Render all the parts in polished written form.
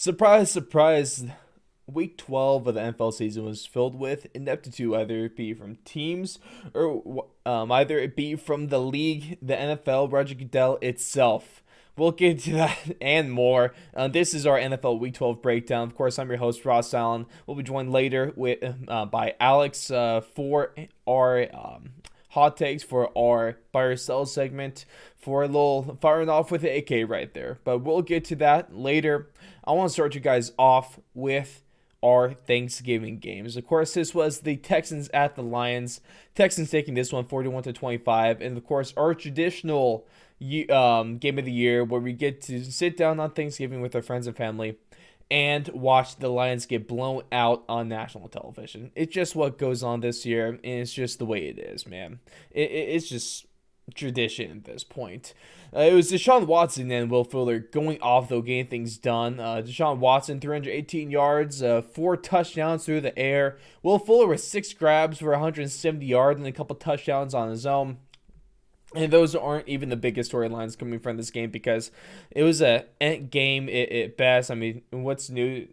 Surprise, surprise. Week 12 of the NFL season was filled with ineptitude, either it be from teams or either it be from the league, the NFL, Roger Goodell itself. We'll get to that and more. This is our NFL Week 12 breakdown. Of course, I'm your host, Ross Allen. We'll be joined later by Alex for our hot takes for our buy or sell segment for a little firing off with the AK right there. But we'll get to that later. I want to start you guys off with our Thanksgiving games. Of course, this was the Texans at the Lions. Texans taking this one 41-25, and of course, our traditional game of the year where we get to sit down on Thanksgiving with our friends and family and watch the Lions get blown out on national television. It's just what goes on this year, and it's just the way it is, man. It's just tradition at this point. It was Deshaun Watson and Will Fuller going off, though, getting things done. Deshaun Watson, 318 yards, 4 touchdowns through the air. Will Fuller with 6 grabs for 170 yards and a couple touchdowns on his own. And those aren't even the biggest storylines coming from this game because it was a game at best. I mean, what's new?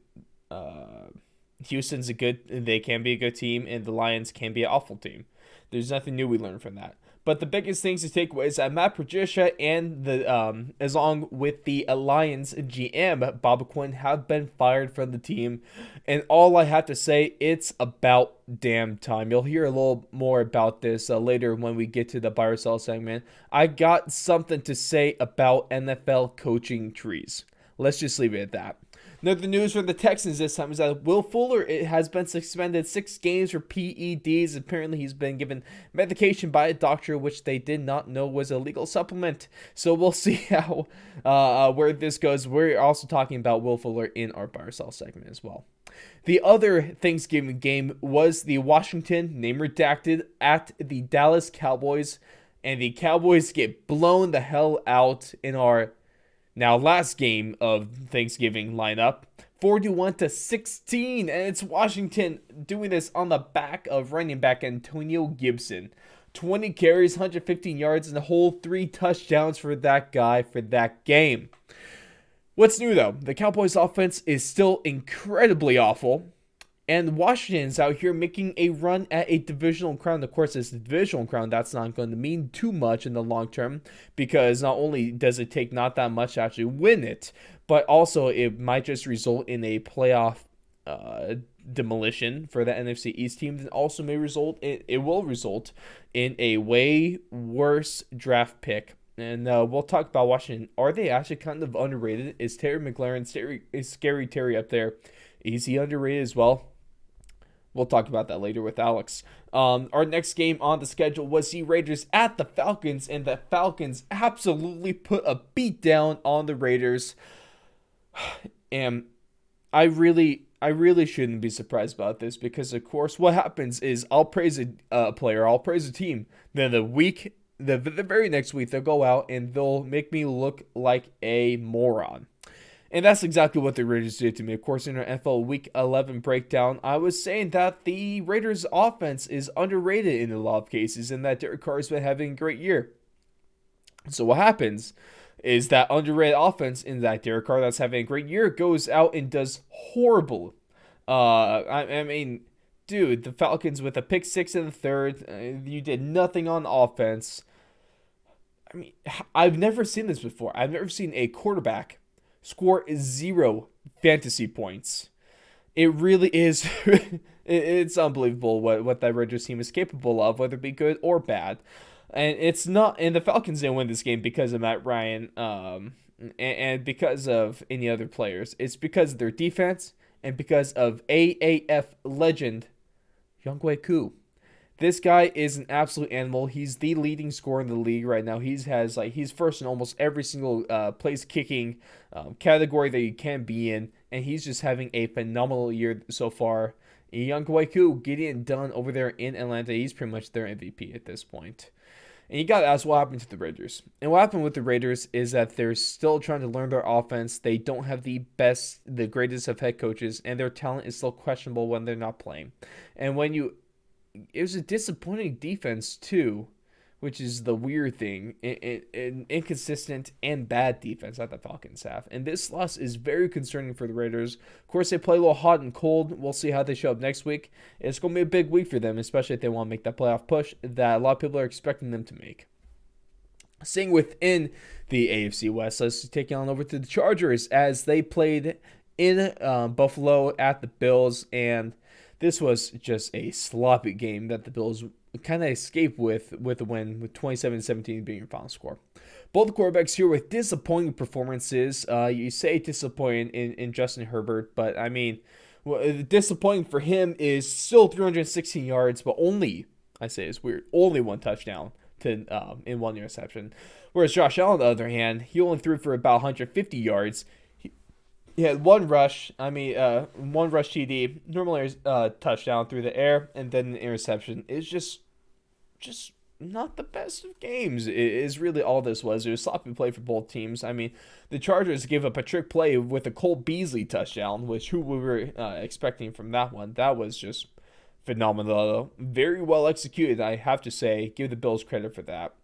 Houston's they can be a good team, and the Lions can be an awful team. There's nothing new we learned from that. But the biggest things to take away is that Matt Patricia and along with the Lions GM Bob Quinn have been fired from the team, and all I have to say, it's about damn time. You'll hear a little more about this later when we get to the buy or sell segment. I got something to say about NFL coaching trees. Let's just leave it at that. Now, the news for the Texans this time is that Will Fuller has been suspended 6 games for PEDs. Apparently, he's been given medication by a doctor, which they did not know was a legal supplement. So we'll see how where this goes. We're also talking about Will Fuller in our buy or sell segment as well. The other Thanksgiving game was the Washington, name redacted, at the Dallas Cowboys. And the Cowboys get blown the hell out in our last game of Thanksgiving lineup, 41-16, and it's Washington doing this on the back of running back Antonio Gibson. 20 carries, 115 yards, and a whole 3 touchdowns for that guy for that game. What's new, though? The Cowboys' offense is still incredibly awful, and Washington's out here making a run at a divisional crown. Of course, it's a divisional crown. That's not going to mean too much in the long term because not only does it take not that much to actually win it, but also it might just result in a playoff demolition for the NFC East team. And also it will result in a way worse draft pick. And we'll talk about Washington. Are they actually kind of underrated? Is Terry McLaurin, is Scary Terry up there? Is he underrated as well? We'll talk about that later with Alex. Our next game on the schedule was the Raiders at the Falcons, and the Falcons absolutely put a beat down on the Raiders. And I really shouldn't be surprised about this because, of course, what happens is I'll praise a player, I'll praise a team. Then the very next week, they'll go out and they'll make me look like a moron. And that's exactly what the Raiders did to me. Of course, in our NFL Week 11 breakdown, I was saying that the Raiders' offense is underrated in a lot of cases and that Derek Carr has been having a great year. So what happens is that underrated offense in that Derek Carr that's having a great year goes out and does horrible. I mean, dude, the Falcons with a pick 6 in the third, you did nothing on offense. I mean, I've never seen this before. I've never seen a quarterback score 0 fantasy points. It really is it's unbelievable what that Raiders team is capable of, whether it be good or bad. And it's not, and the Falcons didn't win this game because of Matt Ryan and because of any other players. It's because of their defense and because of AAF legend Younghoe Koo. This guy is an absolute animal. He's the leading scorer in the league right now. He's first in almost every single place kicking category that you can be in, and he's just having a phenomenal year so far. Younghoe Koo getting it done over there in Atlanta. He's pretty much their MVP at this point. And you got to ask what happened to the Raiders. And what happened with the Raiders is that they're still trying to learn their offense. They don't have the greatest of head coaches, and their talent is still questionable when they're not playing. And it was a disappointing defense too which is the weird thing. Inconsistent and bad defense that the Falcons have. And this loss is very concerning for the Raiders. Of course, they play a little hot and cold. We'll see how they show up next week. It's going to be a big week for them, especially if they want to make that playoff push that a lot of people are expecting them to make. Staying within the AFC West, let's take on over to the Chargers as they played in Buffalo at the Bills. And this was just a sloppy game that the Bills kind of escaped with a win, with 27-17 being your final score. Both the quarterbacks here with disappointing performances. You say disappointing in Justin Herbert, but I mean, disappointing for him is still 316 yards, but only, I say it's weird, only one touchdown in one interception. Whereas Josh Allen, on the other hand, he only threw for about 150 yards. He had one rush TD, normally touchdown through the air, and then an interception. It's just not the best of games. It is really all this was. It was sloppy play for both teams. I mean, the Chargers gave up a trick play with a Cole Beasley touchdown, which who we were expecting from that one. That was just phenomenal, though. Very well executed, I have to say. Give the Bills credit for that.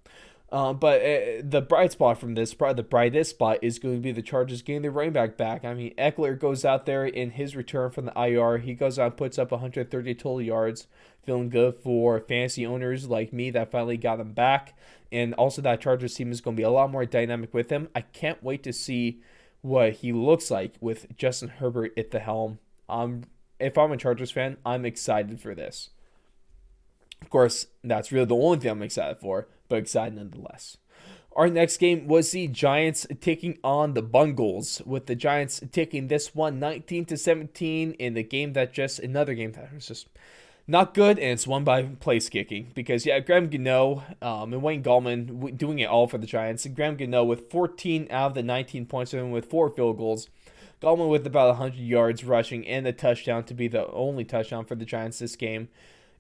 But the bright spot from this, probably the brightest spot, is going to be the Chargers getting their running back. I mean, Eckler goes out there in his return from the IR. He goes out and puts up 130 total yards. Feeling good for fantasy owners like me that finally got him back. And also that Chargers team is going to be a lot more dynamic with him. I can't wait to see what he looks like with Justin Herbert at the helm. If I'm a Chargers fan, I'm excited for this. Of course, that's really the only thing I'm excited for, but excited nonetheless. Our next game was the Giants taking on the Bengals, with the Giants taking this one 19-17 in the game another game that was just not good, and it's won by place kicking. Because, Graham Gano and Wayne Gallman doing it all for the Giants. Graham Gano with 14 out of the 19 points, and with 4 field goals. Gallman with about 100 yards rushing and a touchdown to be the only touchdown for the Giants this game.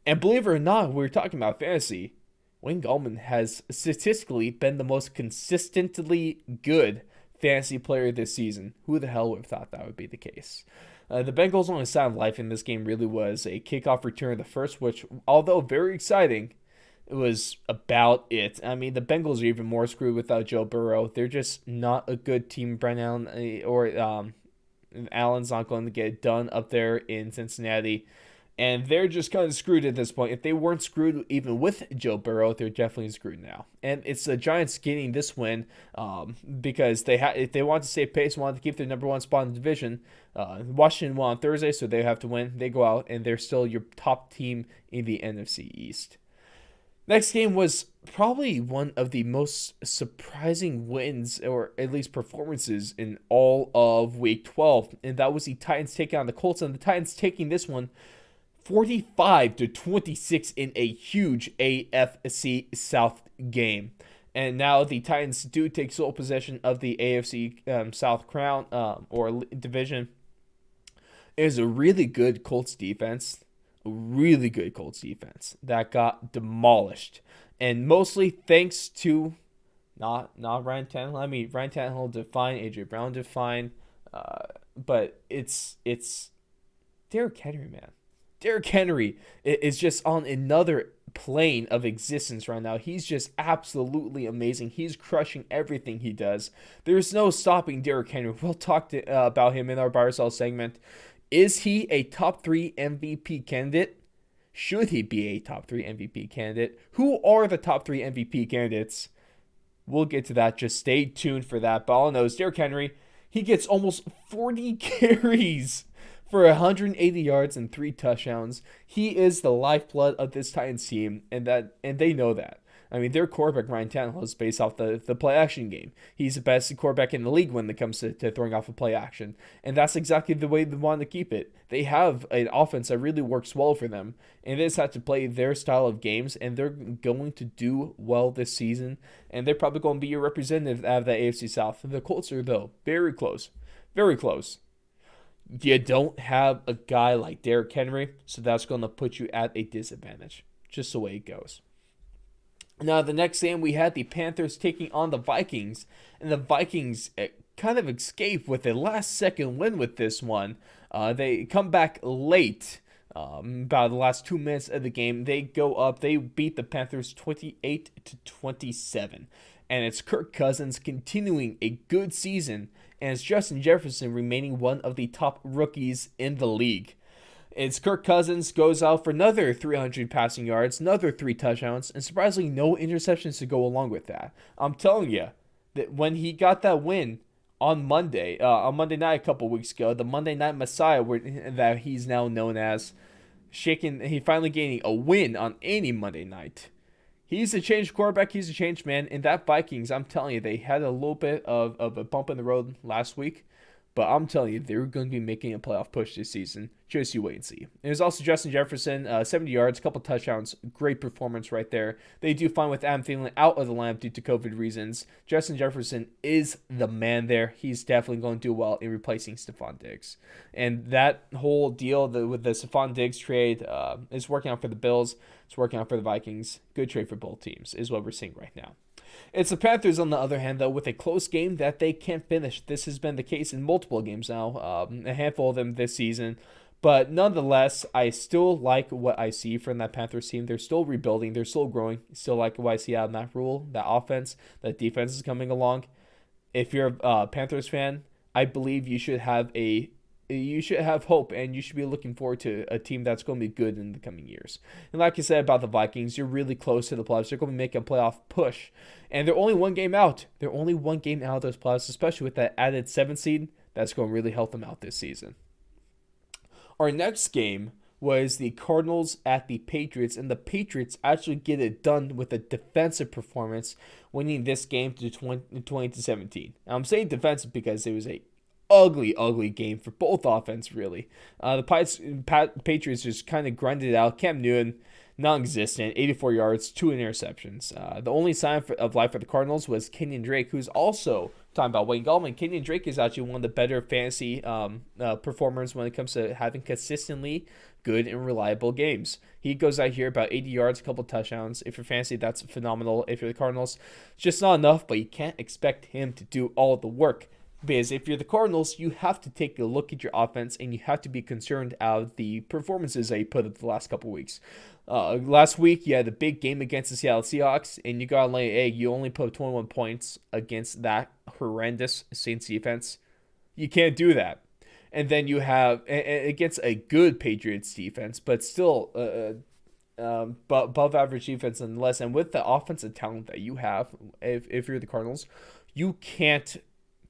And believe it or not, we were talking about fantasy. Wayne Gallman has statistically been the most consistently good fantasy player this season. Who the hell would have thought that would be the case? The Bengals' only sign of life in this game really was a kickoff return of the first, which, although very exciting, it was about it. I mean, the Bengals are even more screwed without Joe Burrow. They're just not a good team. Brent Allen or Allen's not going to get it done up there in Cincinnati. And they're just kind of screwed at this point. If they weren't screwed even with Joe Burrow, they're definitely screwed now. And it's the Giants getting this win because if they want to save pace, wanted to keep their number one spot in the division. Washington won on Thursday, so they have to win. They go out, and they're still your top team in the NFC East. Next game was probably one of the most surprising wins, or at least performances, in all of Week 12. And that was the Titans taking on the Colts, and the Titans taking this one 45-26 in a huge AFC South game. And now the Titans do take sole possession of the AFC South crown or division. It was a really good Colts defense. That got demolished. And mostly thanks to not Ryan Tannehill. I mean, Ryan Tannehill did fine, A.J. Brown did fine. But it's Derrick Henry, man. Derrick Henry is just on another plane of existence right now. He's just absolutely amazing. He's crushing everything he does. There's no stopping Derrick Henry. We'll talk about him in our Buy or Sell segment. Is he a top 3 MVP candidate? Should he be a top 3 MVP candidate? Who are the top 3 MVP candidates? We'll get to that. Just stay tuned for that. But all I know is Derrick Henry, he gets almost 40 carries for 180 yards and 3 touchdowns. He is the lifeblood of this Titans team, and they know that. I mean, their quarterback, Ryan Tannehill, is based off the play-action game. He's the best quarterback in the league when it comes to throwing off a play-action. And that's exactly the way they want to keep it. They have an offense that really works well for them, and they just have to play their style of games, and they're going to do well this season. And they're probably going to be your representative out of the AFC South. The Colts are, though, very close. Very close. You don't have a guy like Derrick Henry, so that's going to put you at a disadvantage. Just the way it goes. Now, the next game, we had the Panthers taking on the Vikings, and the Vikings kind of escape with a last-second win with this one. They come back late About the last 2 minutes of the game, they go up. They beat the Panthers 28-27, and it's Kirk Cousins continuing a good season, and it's Justin Jefferson remaining one of the top rookies in the league. It's Kirk Cousins goes out for another 300 passing yards, another 3 touchdowns, and surprisingly no interceptions to go along with that. I'm telling you that when he got that win on Monday night a couple weeks ago, the Monday Night Messiah, that he's now known as, he finally gaining a win on any Monday night. He's a changed quarterback. He's a changed man. And that Vikings, I'm telling you, they had a little bit of a bump in the road last week. But I'm telling you, they're going to be making a playoff push this season. Just you wait and see. There's also Justin Jefferson, 70 yards, a couple touchdowns. Great performance right there. They do fine with Adam Thielen out of the lineup due to COVID reasons. Justin Jefferson is the man there. He's definitely going to do well in replacing Stephon Diggs. And that whole deal with the Stephon Diggs trade is working out for the Bills. It's working out for the Vikings. Good trade for both teams is what we're seeing right now. It's the Panthers, on the other hand, though, with a close game that they can't finish. This has been the case in multiple games now, a handful of them this season. But nonetheless, I still like what I see from that Panthers team. They're still rebuilding. They're still growing. Still like what I see out of Matt Rule, that offense, that defense is coming along. If you're a Panthers fan, I believe you should have hope, and you should be looking forward to a team that's going to be good in the coming years. And like I said about the Vikings, you're really close to the playoffs. They're going to make a playoff push, and they're only one game out. They're only one game out of those playoffs, especially with that added 7th seed. That's going to really help them out this season. Our next game was the Cardinals at the Patriots, and the Patriots actually get it done with a defensive performance, winning this game to 20-17. Now, I'm saying defensive because it was a ugly game for both offense, really. The Patriots just kind of grinded it out. Cam Newton, non-existent, 84 yards, 2 interceptions. The only sign of life for the Cardinals was Kenyon Drake, who's also, talking about Wayne Gallman, Kenyon Drake is actually one of the better fantasy performers when it comes to having consistently good and reliable games. He goes out here about 80 yards, a couple touchdowns. If you're fantasy, that's phenomenal. If you're the Cardinals, it's just not enough, but you can't expect him to do all the work. Because if you're the Cardinals, you have to take a look at your offense, and you have to be concerned of the performances that you put up the last couple weeks. Last week, you had the big game against the Seattle Seahawks, and you got to lay an egg. You only put up 21 points against that horrendous Saints defense. You can't do that. And then you have against a good Patriots defense, but still above average defense nonetheless. And with the offensive talent that you have, if you're the Cardinals, you can't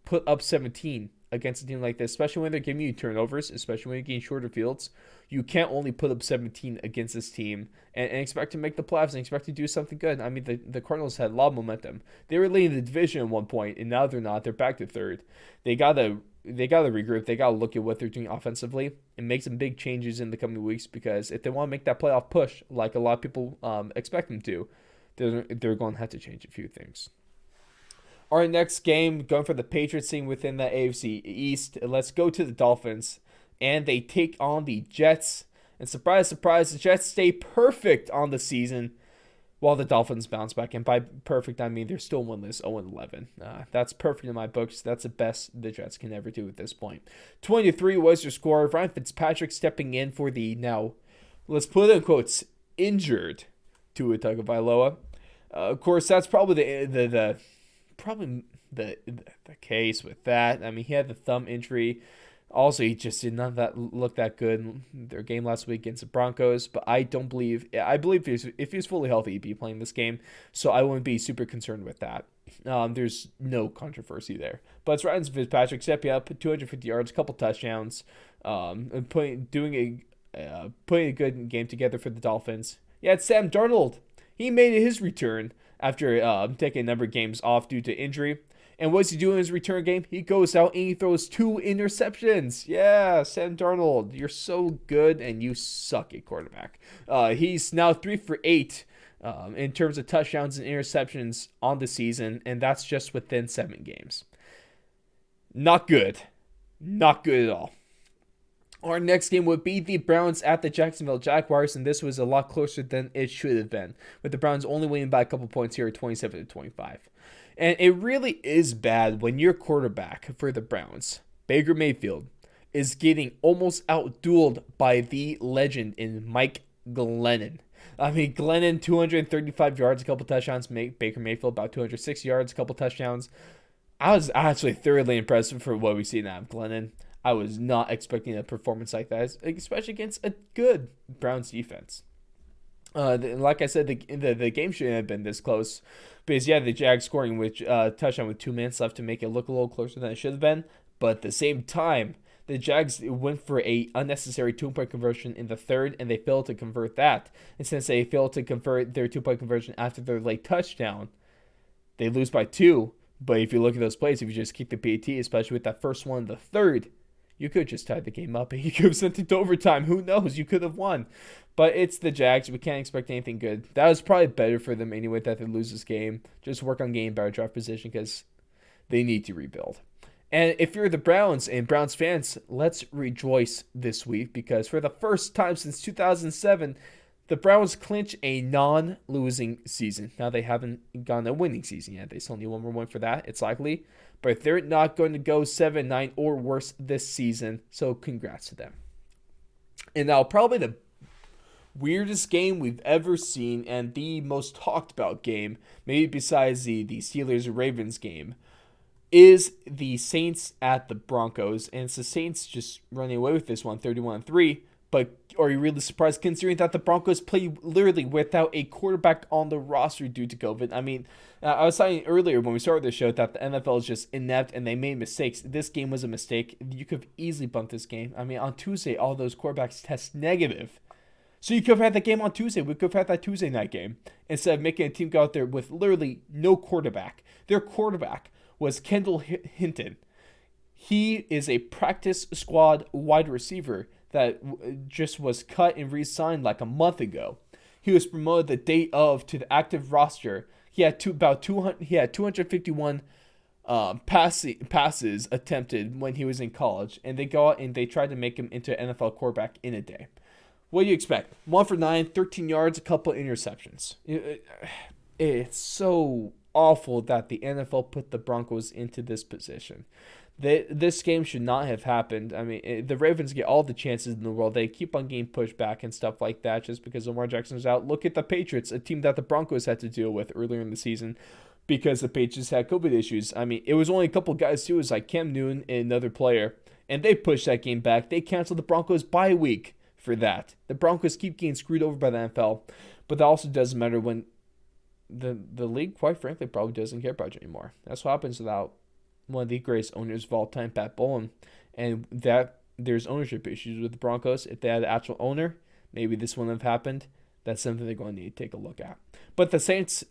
put up 17 against a team like this, especially when they're giving you turnovers, especially when you're getting shorter fields. You can't only put up 17 against this team and expect to make the playoffs and expect to do something good. I mean, the Cardinals had a lot of momentum. They were leading the division at one point, and now they're not. They're back to third. They gotta regroup. They gotta look at what they're doing offensively and make some big changes in the coming weeks, because if they want to make that playoff push, like a lot of people expect them to, they're going to have to change a few things. Our next game, going for the Patriots team within the AFC East. Let's go to the Dolphins, and they take on the Jets. And surprise, surprise, the Jets stay perfect on the season, while the Dolphins bounce back. And by perfect, I mean they're still winless, 0-11. That's perfect in my books. That's the best the Jets can ever do at this point. 20-3 was your score. Ryan Fitzpatrick stepping in for the now, let's put it in quotes, injured Tua Tagovailoa. Of course, that's probably the case with that. I mean, he had the thumb injury. Also, he just did not look that good in their game last week against the Broncos. But I believe if he was fully healthy, he'd be playing this game. So I wouldn't be super concerned with that. There's no controversy there. But it's Ryan Fitzpatrick stepping up, 250 yards, a couple touchdowns, and putting a good game together for the Dolphins. Yeah, it's Sam Darnold. He made his return after taking a number of games off due to injury. And what does he do in his return game? He goes out and he throws 2 interceptions. Yeah, Sam Darnold, you're so good and you suck at quarterback. He's now 3 for 8 in terms of touchdowns and interceptions on the season, and that's just within 7 games. Not good. Not good at all. Our next game would be the Browns at the Jacksonville Jaguars, and this was a lot closer than it should have been, with the Browns only winning by a couple points here at 27-25. And it really is bad when your quarterback for the Browns, Baker Mayfield, is getting almost outdueled by the legend in Mike Glennon. I mean, Glennon, 235 yards, a couple touchdowns. Baker Mayfield, about 206 yards, a couple touchdowns. I was actually thoroughly impressed for what we've seen out of Glennon. I was not expecting a performance like that, especially against a good Browns defense. Like I said, the game shouldn't have been this close. Because, yeah, the Jags scoring with touchdown with 2 minutes left to make it look a little closer than it should have been. But at the same time, the Jags went for a unnecessary 2-point conversion in the third, and they failed to convert that. And since they failed to convert their 2-point conversion after their late touchdown, they lose by 2. But if you look at those plays, if you just kick the PAT, especially with that first one in the third, you could have just tied the game up and you could have sent it to overtime. Who knows? You could have won. But it's the Jags. We can't expect anything good. That was probably better for them anyway that they lose this game. Just work on getting better draft position because they need to rebuild. And if you're the Browns and Browns fans, let's rejoice this week because for the first time since 2007, the Browns clinch a non-losing season. Now, they haven't gone a winning season yet. They still need one more win for that. It's likely. But they're not going to go 7-9 or worse this season. So congrats to them. And now probably the weirdest game we've ever seen and the most talked about game, maybe besides the Steelers-Ravens game, is the Saints at the Broncos. And it's the Saints just running away with this one, 31-3. But are you really surprised considering that the Broncos play literally without a quarterback on the roster due to COVID? I mean, I was saying earlier when we started the show that the NFL is just inept and they made mistakes. This game was a mistake. You could have easily bumped this game. I mean, on Tuesday, all those quarterbacks test negative. So you could have had that game on Tuesday. We could have had that Tuesday night game instead of making a team go out there with literally no quarterback. Their quarterback was Kendall Hinton. He is a practice squad wide receiver that just was cut and re-signed like a month ago. He was promoted the day of to the active roster. He had 251 passes attempted when he was in college, and they go out and they tried to make him into an NFL quarterback in a day. What do you expect? 1 for 9, 13 yards, a couple of interceptions. It's so awful that the NFL put the Broncos into this position. This game should not have happened. I mean, the Ravens get all the chances in the world. They keep on getting pushed back and stuff like that just because Lamar Jackson's out. Look at the Patriots, a team that the Broncos had to deal with earlier in the season because the Patriots had COVID issues. I mean, it was only a couple guys too. It was like Cam Newton and another player, and they pushed that game back. They canceled the Broncos bye week for that. The Broncos keep getting screwed over by the NFL, but that also doesn't matter when the league, quite frankly, probably doesn't care about you anymore. That's what happens without one of the greatest owners of all time, Pat Bowlen, and that there's ownership issues with the Broncos. If they had an actual owner, maybe this wouldn't have happened. That's something they're going to need to take a look at. But the Saints,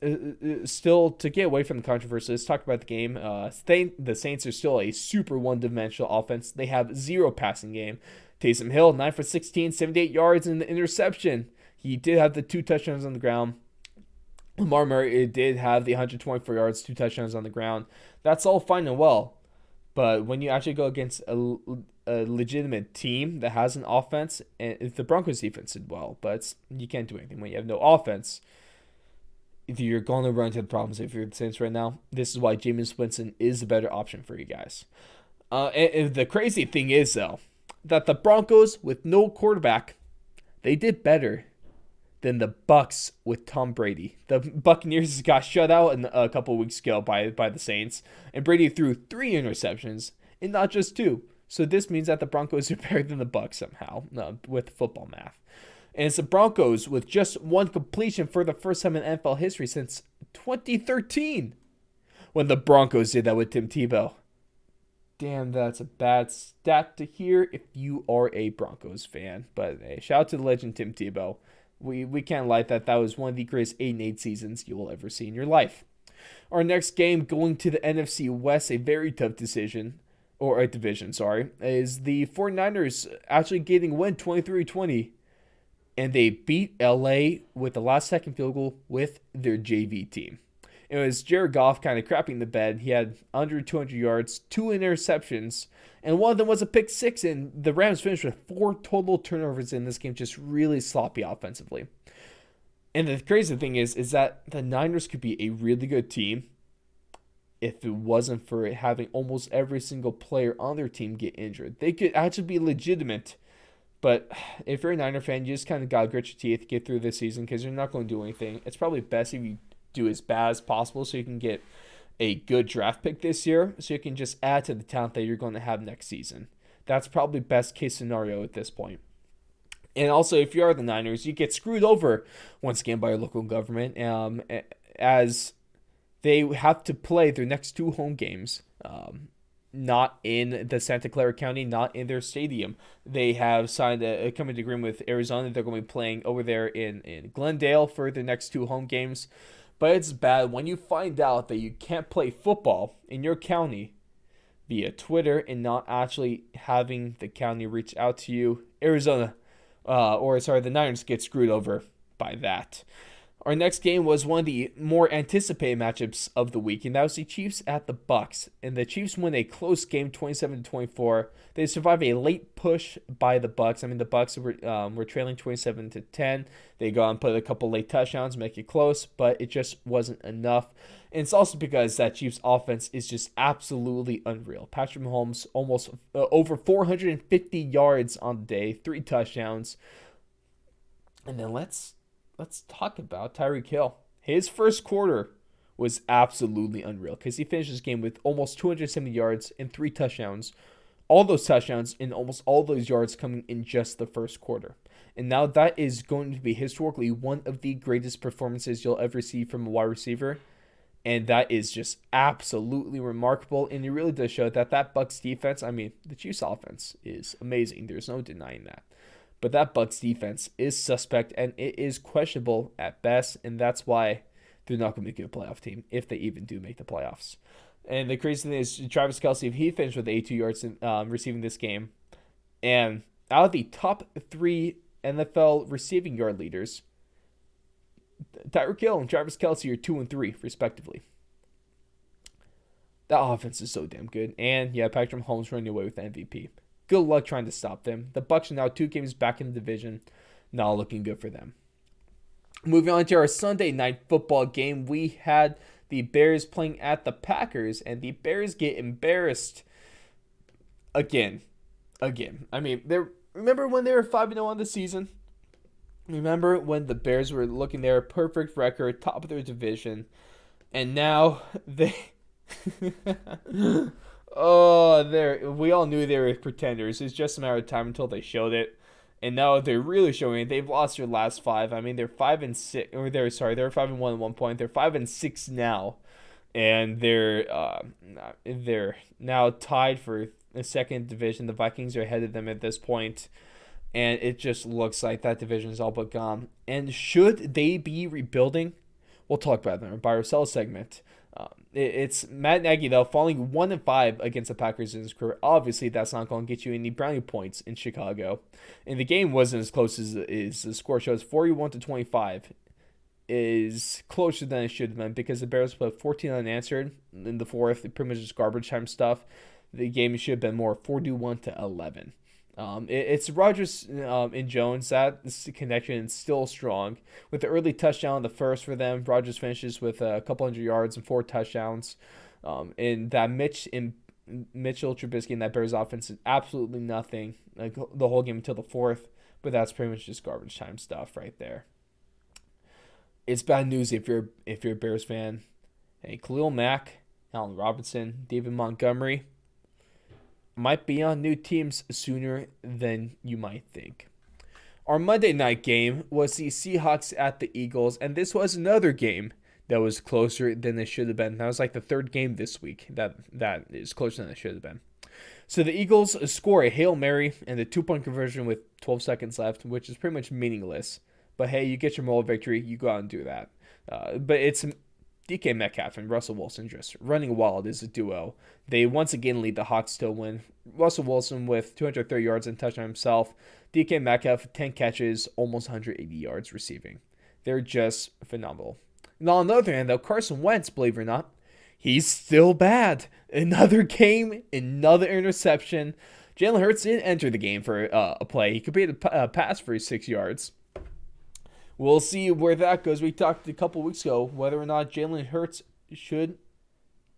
still, to get away from the controversy, let's talk about the game. The Saints are still a super one-dimensional offense. They have zero passing game. Taysom Hill, 9 for 16, 78 yards and the interception. He did have the 2 touchdowns on the ground. Lamar Murray did have the 124 yards, 2 touchdowns on the ground. That's all fine and well. But when you actually go against a legitimate team that has an offense, and the Broncos defense did well, but you can't do anything when you have no offense. If you're going to run into the problems if you're the Saints right now, this is why Jameis Winston is a better option for you guys. And the crazy thing is, though, that the Broncos with no quarterback, they did better than the Bucs with Tom Brady. The Buccaneers got shut out a couple weeks ago by the Saints, and Brady threw 3 interceptions and not just 2. So this means that the Broncos are better than the Bucs somehow with football math. And it's the Broncos with just 1 completion for the first time in NFL history since 2013 when the Broncos did that with Tim Tebow. Damn, that's a bad stat to hear if you are a Broncos fan. But hey, shout out to the legend Tim Tebow. We can't lie that was one of the greatest 8-8 seasons you will ever see in your life. Our next game, going to the NFC West, a very tough decision, or a division, is the 49ers actually getting a win 23-20. And they beat LA with the last-second field goal with their JV team. It was Jared Goff kind of crapping the bed. He had under 200 yards, 2 interceptions, and one of them was a pick 6, and the Rams finished with 4 total turnovers in this game, just really sloppy offensively. And the crazy thing is that the Niners could be a really good team if it wasn't for having almost every single player on their team get injured. They could actually be legitimate. But if you're a Niner fan, you just kind of got to grit your teeth, get through this season because you're not going to do anything. It's probably best if you do as bad as possible so you can get a good draft pick this year so you can just add to the talent that you're going to have next season. That's probably best case scenario at this point. And also, if you are the Niners, you get screwed over once again by your local government as they have to play their next 2 home games not in the Santa Clara County, not in their stadium. They have signed a common agreement with Arizona. They're going to be playing over there in Glendale for the next 2 home games. But it's bad when you find out that you can't play football in your county via Twitter and not actually having the county reach out to you. The Niners get screwed over by that. Our next game was one of the more anticipated matchups of the week, and that was the Chiefs at the Bucs. And the Chiefs win a close game, 27-24. They survive a late push by the Bucs. I mean, the Bucs were trailing 27-10. They go and put a couple late touchdowns, make it close, but it just wasn't enough. And it's also because that Chiefs offense is just absolutely unreal. Patrick Mahomes almost over 450 yards on the day, 3 touchdowns. And then let's talk about Tyreek Hill. His first quarter was absolutely unreal because he finished his game with almost 270 yards and 3 touchdowns. All those touchdowns and almost all those yards coming in just the first quarter. And now that is going to be historically one of the greatest performances you'll ever see from a wide receiver. And that is just absolutely remarkable. And it really does show that Bucs defense, I mean, the Chiefs offense is amazing. There's no denying that. But that Bucs defense is suspect and it is questionable at best, and that's why they're not going to be a good playoff team if they even do make the playoffs. And the crazy thing is, Travis Kelce, if he finished with 82 yards receiving this game, and out of the top 3 NFL receiving yard leaders, Tyreek Hill and Travis Kelce are 2 and 3 respectively. That offense is so damn good, and yeah, Patrick Mahomes running away with the MVP. Good luck trying to stop them. The Bucs are now 2 games back in the division. Not looking good for them. Moving on to our Sunday night football game, we had the Bears playing at the Packers, and the Bears get embarrassed again. I mean, remember when they were 5-0 on the season? Remember when the Bears were looking their perfect record, top of their division, and now they... we all knew they were pretenders. It's just a matter of time until they showed it. And now they're really showing it. They've lost their last 5. I mean, they're 5-6, or they were 5-1 at one point. They're 5-6 now. And they're now tied for the second division. The Vikings are ahead of them at this point. And it just looks like that division is all but gone. And should they be rebuilding? We'll talk about that in our buy or sell segment. It's Matt Nagy, though, falling 1-5 against the Packers in his career. Obviously, that's not going to get you any brownie points in Chicago. And the game wasn't as close as the score shows. 41-25 is closer than it should have been because the Bears put 14 unanswered in the fourth. Pretty much just garbage time stuff. The game should have been more 41-11. It's Rodgers and Jones. That connection is still strong. With the early touchdown, the first for them, Rodgers finishes with a couple hundred yards and 4 touchdowns. And that Mitchell Trubisky and that Bears offense is absolutely nothing like the whole game until the fourth. But that's pretty much just garbage time stuff right there. It's bad news if you're a Bears fan. Hey, Khalil Mack, Allen Robinson, David Montgomery might be on new teams sooner than you might think. Our Monday night game was the Seahawks at the Eagles, and this was another game that was closer than it should have been. That was like the third game this week that is closer than it should have been. So the Eagles score a Hail Mary and a 2-point conversion with 12 seconds left, which is pretty much meaningless. But hey, you get your moral victory, you go out and do that. But it's DK Metcalf and Russell Wilson just running wild as a duo. They once again lead the Hawks to win. Russell Wilson with 230 yards and touchdown himself. DK Metcalf, 10 catches, almost 180 yards receiving. They're just phenomenal. Now, on the other hand, though, Carson Wentz, believe it or not, he's still bad. Another game, another interception. Jalen Hurts didn't enter the game for a play. He completed a pass for 6 yards. We'll see where that goes. We talked a couple weeks ago whether or not Jalen Hurts should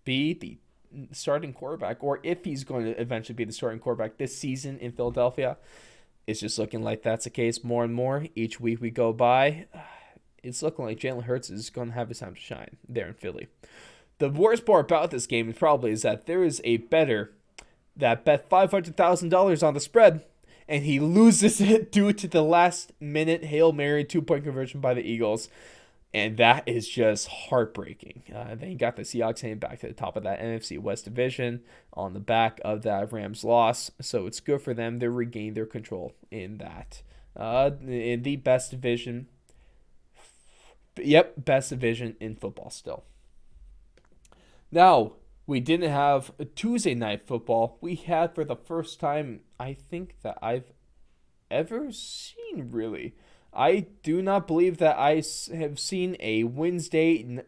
be the starting quarterback, or if he's going to eventually be the starting quarterback this season in Philadelphia. It's just looking like that's the case more and more. Each week we go by, it's looking like Jalen Hurts is going to have his time to shine there in Philly. The worst part about this game probably is that there is a bettor that bet $500,000 on the spread, and he loses it due to the last-minute Hail Mary two-point conversion by the Eagles. And that is just heartbreaking. They got the Seahawks heading back to the top of that NFC West division on the back of that Rams loss. So it's good for them. They regain their control in that. In the best division. Yep, best division in football still. Now, we didn't have a Tuesday night football. We had for the first time, I think, that I've ever seen, really. I do not believe that I have seen a Wednesday,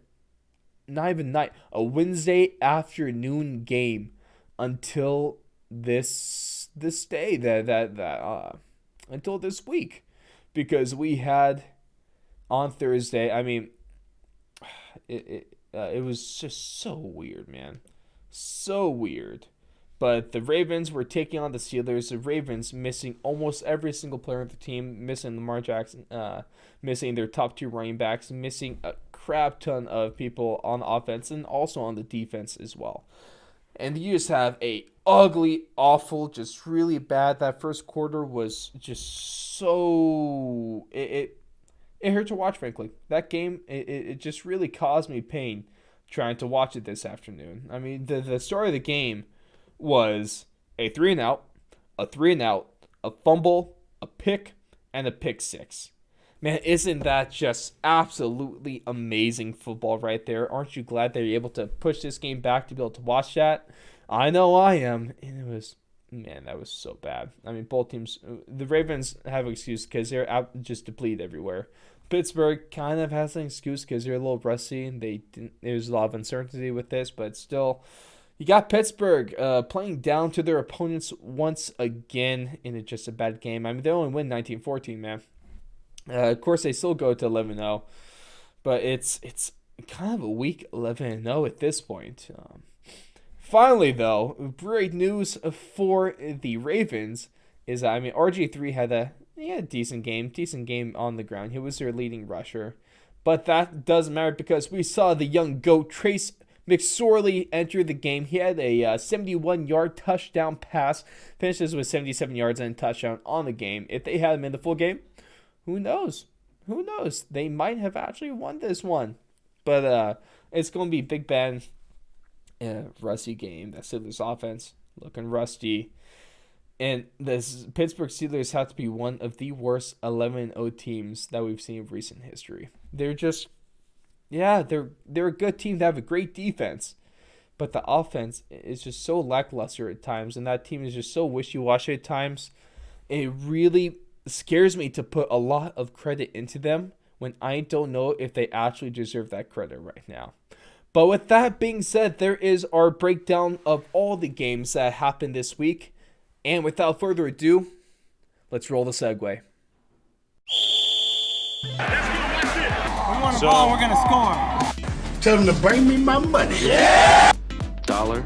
not even night, a Wednesday afternoon game until this day, until this week, because we had on Thursday. I mean, it was just so weird, man, so weird. But the Ravens were taking on the Steelers. The Ravens missing almost every single player on the team, missing Lamar Jackson, missing their top 2 running backs, missing a crap ton of people on offense and also on the defense as well. And you just have a ugly, awful, just really bad. That first quarter was just so it hurt to watch, frankly. That game, it just really caused me pain trying to watch it this afternoon. I mean, the story of the game was a 3-and-out, a 3-and-out, a fumble, a pick, and a pick six. Man, isn't that just absolutely amazing football right there? Aren't you glad that you're able to push this game back to be able to watch that? I know I am. And it was, man, that was so bad. I mean, both teams, the Ravens have an excuse because they're out just depleted everywhere. Pittsburgh kind of has an excuse because they're a little rusty and there's a lot of uncertainty with this, but still, you got Pittsburgh playing down to their opponents once again in just a bad game. I mean, they only win 19-14, man. Of course, they still go to 11-0, but it's kind of a weak 11-0 at this point. Finally, though, great news for the Ravens is, I mean, RG3 had a decent game on the ground. He was their leading rusher, but that doesn't matter because we saw the young GOAT Trace McSorley entered the game. He had a 71-yard touchdown pass, finishes with 77 yards and a touchdown on the game. If they had him in the full game, who knows? Who knows? They might have actually won this one. But it's going to be Big Ben, rusty game. That Steelers offense looking rusty. And the Pittsburgh Steelers have to be one of the worst 11-0 teams that we've seen in recent history. They're just... yeah, they're a good team. They have a great defense, but the offense is just so lackluster at times, and that team is just so wishy-washy at times. It really scares me to put a lot of credit into them when I don't know if they actually deserve that credit right now. But with that being said, there is our breakdown of all the games that happened this week. And without further ado, let's roll the segue. We want the ball, we're going to score. Tell them to bring me my money. Yeah! Dollar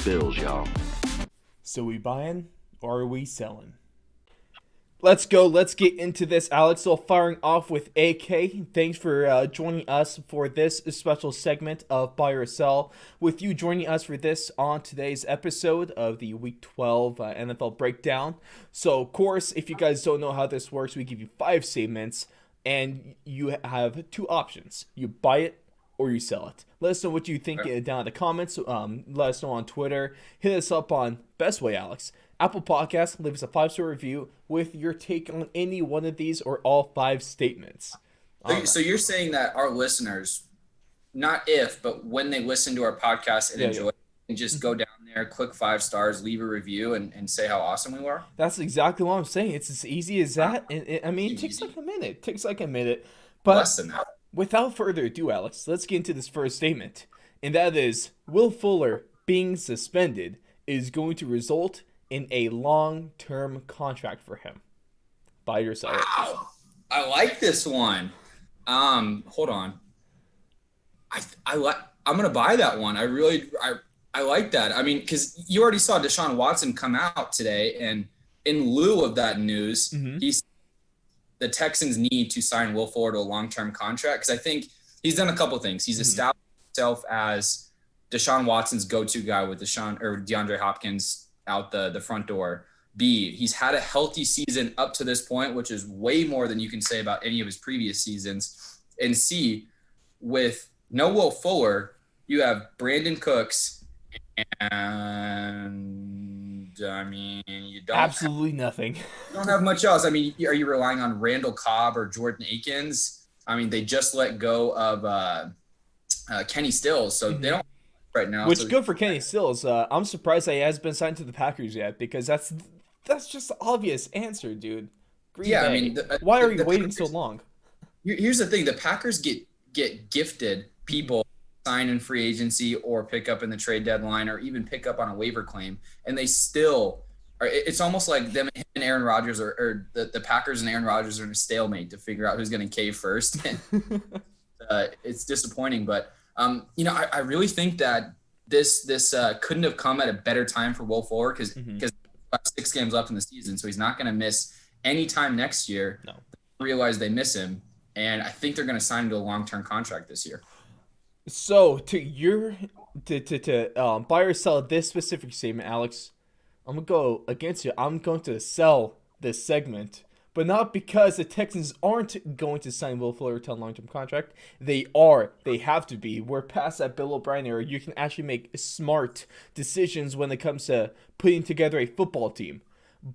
bills, y'all. So we buying or are we selling? Let's go. Let's get into this, Alex. So firing off with AK. Thanks for joining us for this special segment of Buy or Sell. With you joining us for this on today's episode of the Week 12 NFL Breakdown. So, of course, if you guys don't know how this works, we give you 5 statements. And you have 2 options. You buy it or you sell it. Let us know what you think down in the comments. Let us know on Twitter. Hit us up on Best Way, Alex. Apple Podcasts, leave us a 5-star review with your take on any one of these or all 5 statements. So you're saying that our listeners, not if, but when they listen to our podcast and enjoy it, and just go down there, click 5 stars, leave a review, and say how awesome we were? That's exactly what I'm saying. It's as easy as that. I mean, it takes like a minute. But less than that. Without further ado, Alex, let's get into this first statement. And that is, Will Fuller being suspended is going to result in a long-term contract for him. Buy or sell it. Wow. I like this one. Hold on. I'm gonna buy that one. I like that. I mean, because you already saw Deshaun Watson come out today, and in lieu of that news, the Texans need to sign Will Fuller to a long-term contract because I think he's done a couple things. He's established himself as Deshaun Watson's go-to guy with DeAndre Hopkins out the front door. B, he's had a healthy season up to this point, which is way more than you can say about any of his previous seasons. And C, with no Will Fuller, you have Brandon Cooks, and I mean, you don't have much else. I mean, are you relying on Randall Cobb or Jordan Akins? I mean, they just let go of Kenny Stills, so they don't right now. Which good for Kenny Stills. I'm surprised that he hasn't been signed to the Packers yet because that's just the obvious answer, dude. Green Bay. I mean, why are you waiting so long? Here's the thing: the Packers get gifted people sign in free agency or pick up in the trade deadline or even pick up on a waiver claim, and they still are. It's almost like them and Aaron Rodgers or the Packers and Aaron Rodgers are in a stalemate to figure out who's going to cave first. It's disappointing, but I really think that this couldn't have come at a better time for Will Fuller because 6 games left in the season, so he's not going to miss any time next year. No, realize they miss him, and I think they're going to sign him to a long-term contract this year. So to buy or sell this specific statement, Alex, I'm gonna go against you. I'm going to sell this segment, but not because the Texans aren't going to sign Will Fuller to a long-term contract. They are. They have to be. We're past that Bill O'Brien era. You can actually make smart decisions when it comes to putting together a football team.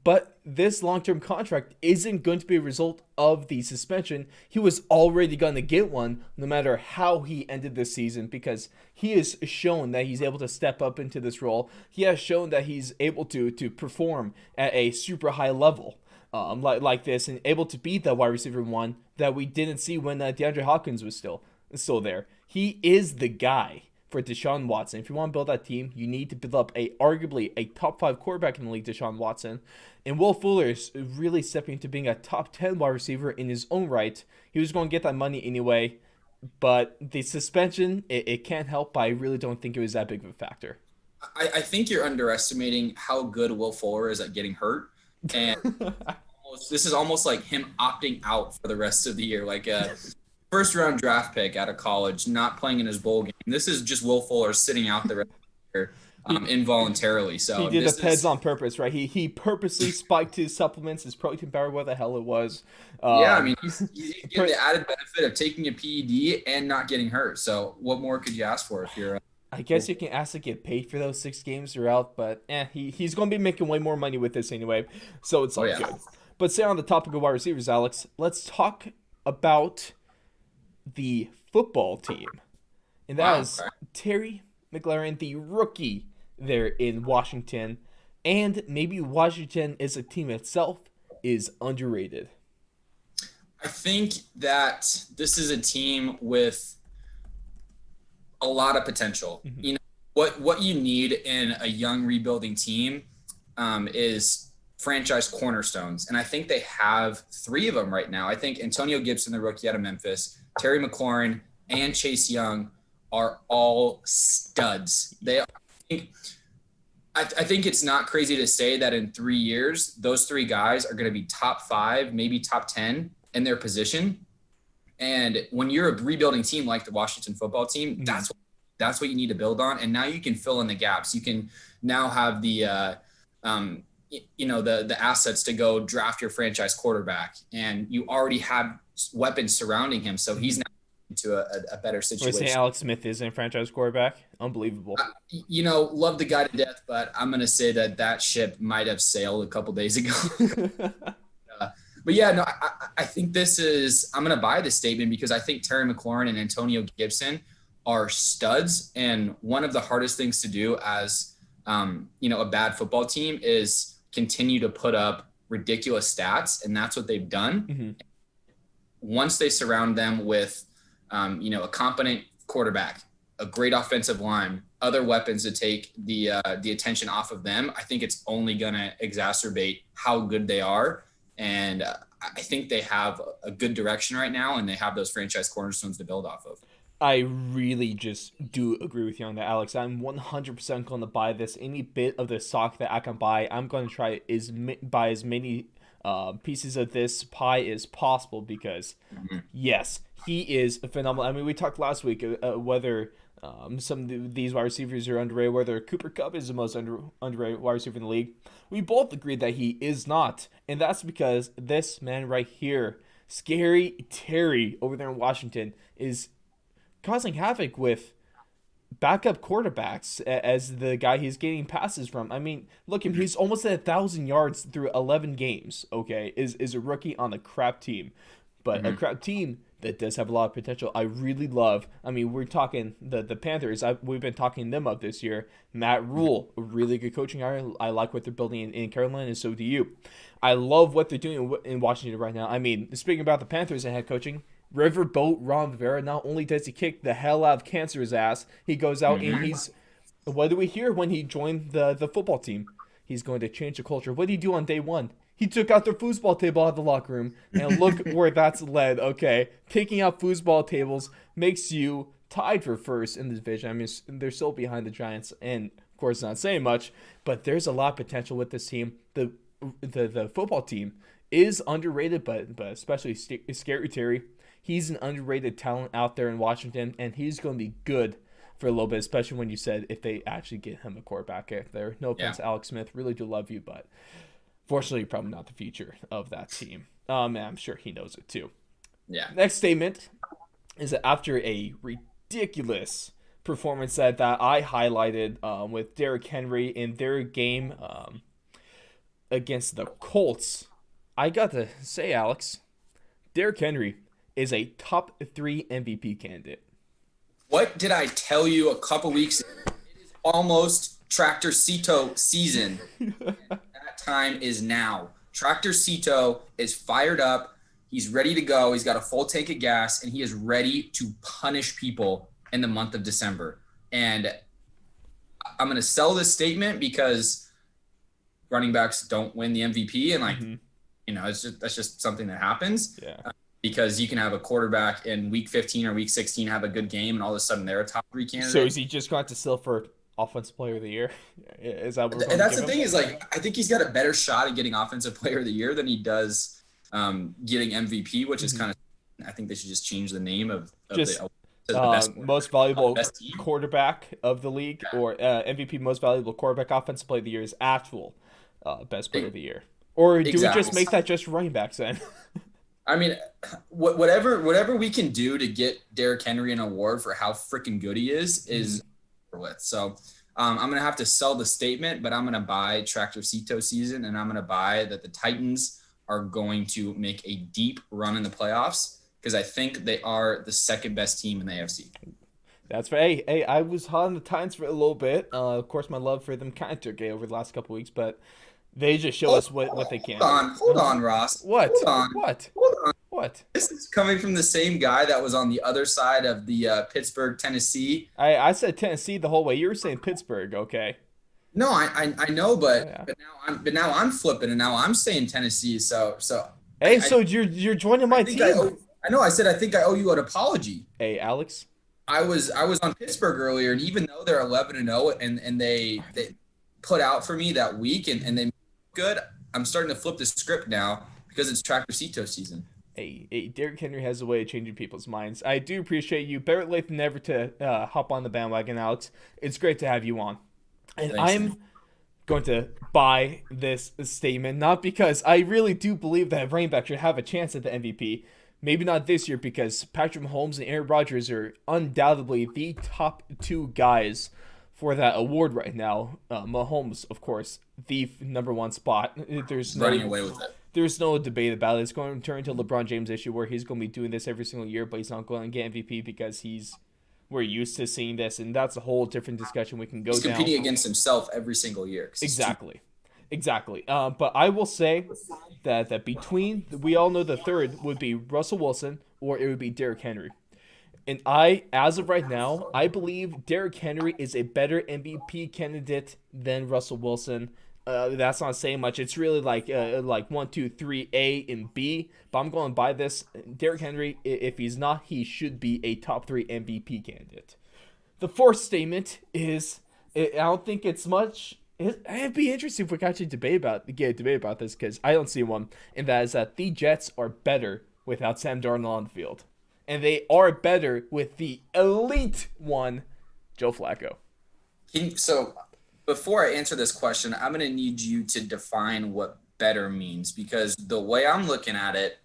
But this long-term contract isn't going to be a result of the suspension. He was already going to get one no matter how he ended this season because he has shown that he's able to step up into this role. He has shown that he's able to perform at a super high level like this and able to beat that wide receiver one that we didn't see when DeAndre Hopkins was still there. He is the guy for Deshaun Watson. If you want to build that team, you need to build up arguably a top 5 quarterback in the league, Deshaun Watson. And Will Fuller is really stepping into being a top 10 wide receiver in his own right. He was going to get that money anyway, but the suspension, it can't help, but I really don't think it was that big of a factor. I think you're underestimating how good Will Fuller is at getting hurt. And this is almost like him opting out for the rest of the year. Like first round draft pick out of college, not playing in his bowl game. This is just Will Fuller sitting out the rest of the year involuntarily. So he did the Pez on purpose, right? He purposely spiked his supplements, his protein powder, what the hell it was. I mean, he's getting the added benefit of taking a PED and not getting hurt. So what more could you ask for if you're I guess you can ask to get paid for those 6 games throughout, but he's going to be making way more money with this anyway, so it's all good. But stay on the topic of wide receivers, Alex. Let's talk about the football team, and that is Terry McLaurin, the rookie there in Washington, and maybe Washington as a team itself is underrated. I think that this is a team with a lot of potential. You know what you need in a young rebuilding team is franchise cornerstones, and I think they have 3 of them right now. I think Antonio Gibson, the rookie out of Memphis, Terry McLaurin, and Chase Young are all studs. I think it's not crazy to say that in 3 years, those 3 guys are going to be top 5, maybe top 10 in their position. And when you're a rebuilding team like the Washington football team, that's what you need to build on. And now you can fill in the gaps. You can now have the assets to go draft your franchise quarterback, and you already have weapons surrounding him. So he's now into a better situation. Say Alex Smith is a franchise quarterback. Unbelievable. Love the guy to death, but I'm going to say that ship might have sailed a couple days ago. But yeah, no, I think I'm going to buy this statement because I think Terry McLaurin and Antonio Gibson are studs. And one of the hardest things to do as, a bad football team is continue to put up ridiculous stats. And that's what they've done. Once they surround them with, a competent quarterback, a great offensive line, other weapons to take the attention off of them, I think it's only going to exacerbate how good they are. And I think they have a good direction right now, and they have those franchise cornerstones to build off of. I really just do agree with you on that, Alex. I'm 100% going to buy this. Any bit of the stock that I can buy, I'm going to try buy as many pieces of this pie as possible because, yes, he is phenomenal. I mean, we talked last week whether some of these wide receivers are underrated, whether Cooper Kupp is the most underrated wide receiver in the league. We both agreed that he is not, and that's because this man right here, Scary Terry over there in Washington, is causing havoc with backup quarterbacks as the guy he's getting passes from. I mean, look him, he's almost at 1,000 yards through 11 games, okay, is a rookie on a crap team. But a crap team that does have a lot of potential. I really love, I mean, we're talking the Panthers. We've been talking them up this year. Matt Rule, a really good coaching hire. I like what they're building in Carolina, and so do you. I love what they're doing in Washington right now. I mean, speaking about the Panthers and head coaching, Riverboat Ron Rivera, not only does he kick the hell out of Cancer's ass, he goes out and he's, what do we hear when he joined the football team? He's going to change the culture. What did he do on day one? He took out the foosball table out of the locker room, and look where that's led, okay? Taking out foosball tables makes you tied for first in the division. I mean, they're still behind the Giants, and of course not saying much, but there's a lot of potential with this team. The football team is underrated, but especially Scary Terry. He's an underrated talent out there in Washington, and he's going to be good for a little bit, especially when you said if they actually get him a quarterback out there. No offense, Alex Smith. Really do love you, but fortunately, probably not the future of that team. And I'm sure he knows it too. Yeah. Next statement is that after a ridiculous performance that I highlighted with Derrick Henry in their game against the Colts, I got to say, Alex, Derrick Henry is a top 3 MVP candidate. What did I tell you a couple weeks ago? It is almost Tractor Cito season. That time is now. Tractor Cito is fired up. He's ready to go. He's got a full tank of gas, and he is ready to punish people in the month of December. And I'm going to sell this statement because running backs don't win the MVP, and that's just something that happens. Yeah. Because you can have a quarterback in week 15 or week 16 have a good game, and all of a sudden they're a top 3 candidate. So is he just going to still for Offensive Player of the Year? Is that what and that's the thing is, like, I think he's got a better shot at getting Offensive Player of the Year than he does getting MVP, which is kind of, I think they should just change the name of just the best most valuable best quarterback of the league, or MVP most valuable quarterback, Offensive Player of the Year is actual best player of the year. Or do we just make that just running backs then? I mean, whatever we can do to get Derrick Henry an award for how freaking good he is with. So I'm going to have to sell the statement, but I'm going to buy Tractor Cito season, and I'm going to buy that the Titans are going to make a deep run in the playoffs because I think they are the second best team in the AFC. That's right. Hey, I was hot on the Titans for a little bit. Of course, my love for them kind of took over the last couple weeks, but they just show us what they can. Hold on, Ross. What? Hold on. What? This is coming from the same guy that was on the other side of the Pittsburgh, Tennessee. I said Tennessee the whole way. You were saying Pittsburgh, okay? No, I know, but now I'm flipping, and now I'm saying Tennessee. So. Hey, you're joining my team. I know. I said I think I owe you an apology. Hey, Alex. I was on Pittsburgh earlier, and even though they're 11-0 and they put out for me that week and they good, I'm starting to flip the script now because it's Tractor Cito season. Hey, Derrick Henry has a way of changing people's minds. I do appreciate you. Better late than never to hop on the bandwagon, Alex. It's great to have you on. And Thanks, I'm going to buy this statement, not because I really do believe that running back should have a chance at the MVP. Maybe not this year because Patrick Mahomes and Aaron Rodgers are undoubtedly the top 2 guys for that award right now. Mahomes, of course, the number 1 spot. There's running away with it. There's no debate about it. It's going to turn into a LeBron James issue where he's going to be doing this every single year, but he's not going to get MVP because we're used to seeing this, and that's a whole different discussion we can go down. He's competing against himself every single year. Exactly. But I will say that between, we all know the third would be Russell Wilson or it would be Derrick Henry. And as of right now, I believe Derrick Henry is a better MVP candidate than Russell Wilson. That's not saying much. It's really like 1, 2, 3, A and B. But I'm going to buy this. Derrick Henry, if he's not, he should be a top 3 MVP candidate. The fourth statement is, I don't think it's much. It'd be interesting if we could actually debate about this, because I don't see one, and that is that the Jets are better without Sam Darnold on the field, and they are better with the elite one, Joe Flacco. So before I answer this question, I'm going to need you to define what better means, because the way I'm looking at it,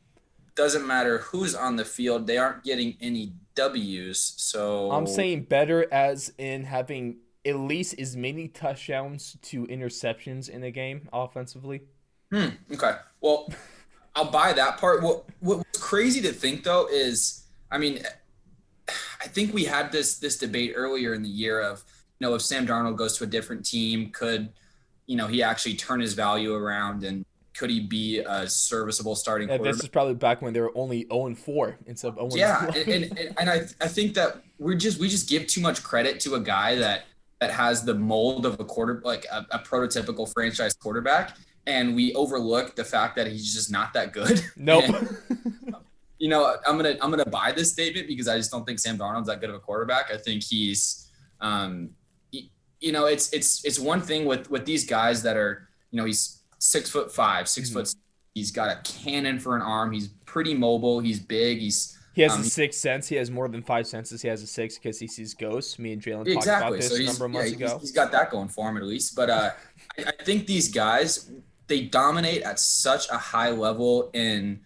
doesn't matter who's on the field, they aren't getting any W's. So I'm saying better as in having at least as many touchdowns to interceptions in a game offensively. Okay. Well, I'll buy that part. What's crazy to think, though, is, I mean, I think we had this debate earlier in the year of, if Sam Darnold goes to a different team, could, he actually turn his value around, and could he be a serviceable starting quarterback? This is probably back when they were only 0-4 instead of 0-11. Yeah, and I think that we just give too much credit to a guy that has the mold of a a prototypical franchise quarterback, and we overlook the fact that he's just not that good. Nope. And, I'm gonna buy this statement because I just don't think Sam Darnold's that good of a quarterback. I think he's, it's one thing with these guys that are, he's 6'5", 6'6". He's got a cannon for an arm. He's pretty mobile. He's big. He has a sixth sense. He has more than 5 senses. He has a sixth because he sees ghosts. Me and Jalen talked about this a number of months ago. He's got that going for him at least. But I think these guys, they dominate at such a high level in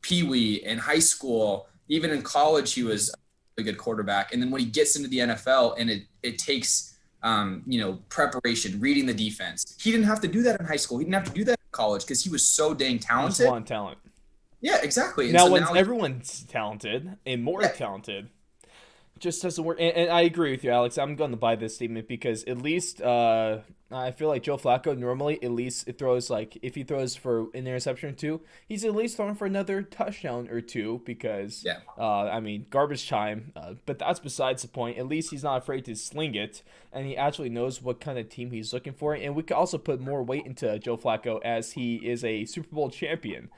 Pee Wee, in high school, even in college. He was a good quarterback, and then when he gets into the NFL, and it takes preparation, reading the defense. He didn't have to do that in high school. He didn't have to do that in college because he was so dang talented. He's one talent. Yeah, exactly. And now, so when everyone's talented and more talented, it just doesn't work. And I agree with you, Alex. I'm going to buy this statement because at least I feel like Joe Flacco normally at least it throws if he throws for an interception or two, he's at least throwing for another touchdown or two because garbage time. But that's besides the point. At least he's not afraid to sling it, and he actually knows what kind of team he's looking for. And we could also put more weight into Joe Flacco as he is a Super Bowl champion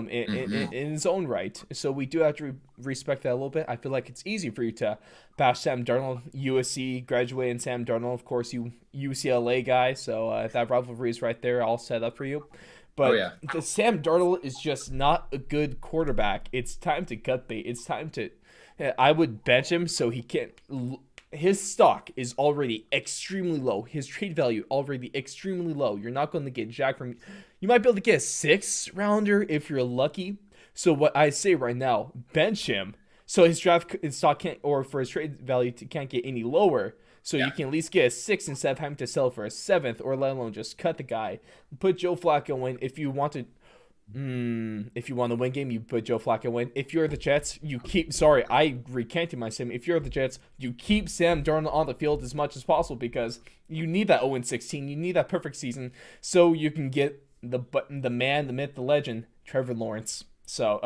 in his own right. So we do have to respect that a little bit. I feel like it's easy for you to bash Sam Darnold. USC graduate, and Sam Darnold, of course, you UCLA guy. So that rivalry is right there, all set up for you. But the Sam Darnold is just not a good quarterback. It's time to cut bait. It's time to. I would bench him so he can't. His stock is already extremely low. His trade value already extremely low. You're not going to get jack from. You might be able to get a 6th rounder if you're lucky. So what I say right now, bench him so his stock can't, or for his trade value can't get any lower. So you can at least get a 6th instead of having to sell for a 7th, or let alone just cut the guy. Put Joe Flacco in. If you want to win game, you put Joe Flacco in. If you're the Jets, I recanted my statement. If you're the Jets, you keep Sam Darnold on the field as much as possible because you need that 0-16. You need that perfect season so you can get the man, the myth, the legend, Trevor Lawrence. So,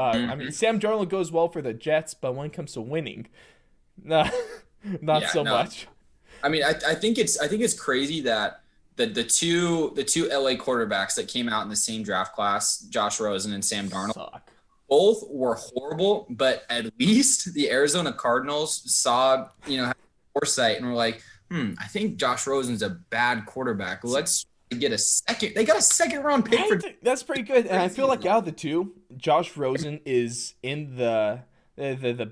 Sam Darnold goes well for the Jets, but when it comes to winning, not so much. I mean, I think it's crazy that the two LA quarterbacks that came out in the same draft class, Josh Rosen and Sam Darnold, both were horrible, but at least the Arizona Cardinals saw, had foresight and were like, I think Josh Rosen's a bad quarterback. Let's get a second. They got a 2nd round pick that's pretty good. And I feel like out of the two, Josh Rosen is in the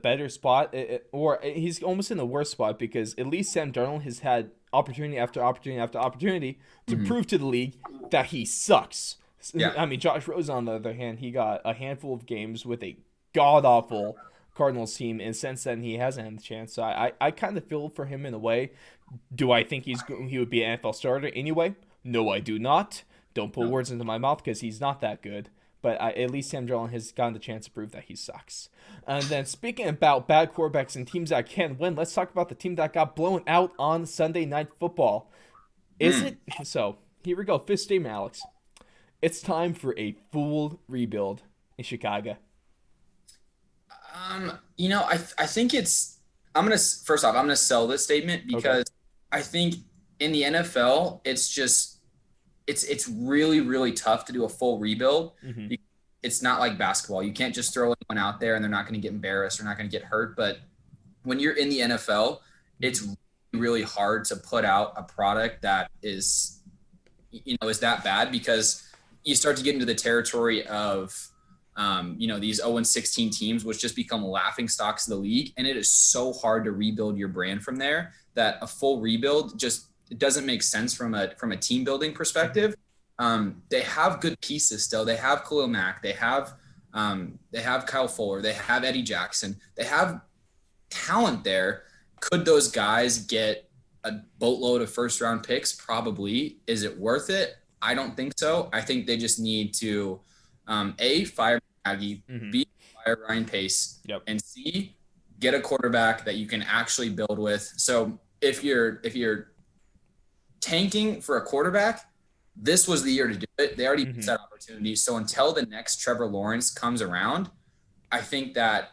better spot, or he's almost in the worst spot because at least Sam Darnold has had opportunity after opportunity after opportunity to prove to the league that he sucks. Yeah. I mean, Josh Rosen, on the other hand, he got a handful of games with a god-awful Cardinals team, and since then he hasn't had the chance. So I kind of feel for him in a way. Do I think he would be an NFL starter anyway? No, I do not. Don't put words into my mouth because he's not that good. But at least Sam Darnold has gotten the chance to prove that he sucks. And then speaking about bad quarterbacks and teams that can win, let's talk about the team that got blown out on Sunday Night Football. Is it? So here we go. 5th statement, Alex. It's time for a full rebuild in Chicago. I think it's. I'm gonna sell this statement because I think in the NFL it's just it's really, really tough to do a full rebuild. Mm-hmm. It's not like basketball. You can't just throw anyone out there and they're not going to get embarrassed or not going to get hurt. But when you're in the NFL, it's really, really hard to put out a product that is that bad, because you start to get into the territory of, these 0-16 teams, which just become laughing stocks of the league. And it is so hard to rebuild your brand from there that a full rebuild it doesn't make sense from a team building perspective. They have good pieces still. They have Khalil Mack. They have Kyle Fuller. They have Eddie Jackson. They have talent there. Could those guys get a boatload of first round picks? Probably. Is it worth it? I don't think so. I think they just need to, A, fire Nagy, B, fire Ryan Pace, and C, get a quarterback that you can actually build with. So if you're tanking for a quarterback, this was the year to do it. They already missed that opportunity. So until the next Trevor Lawrence comes around, I think that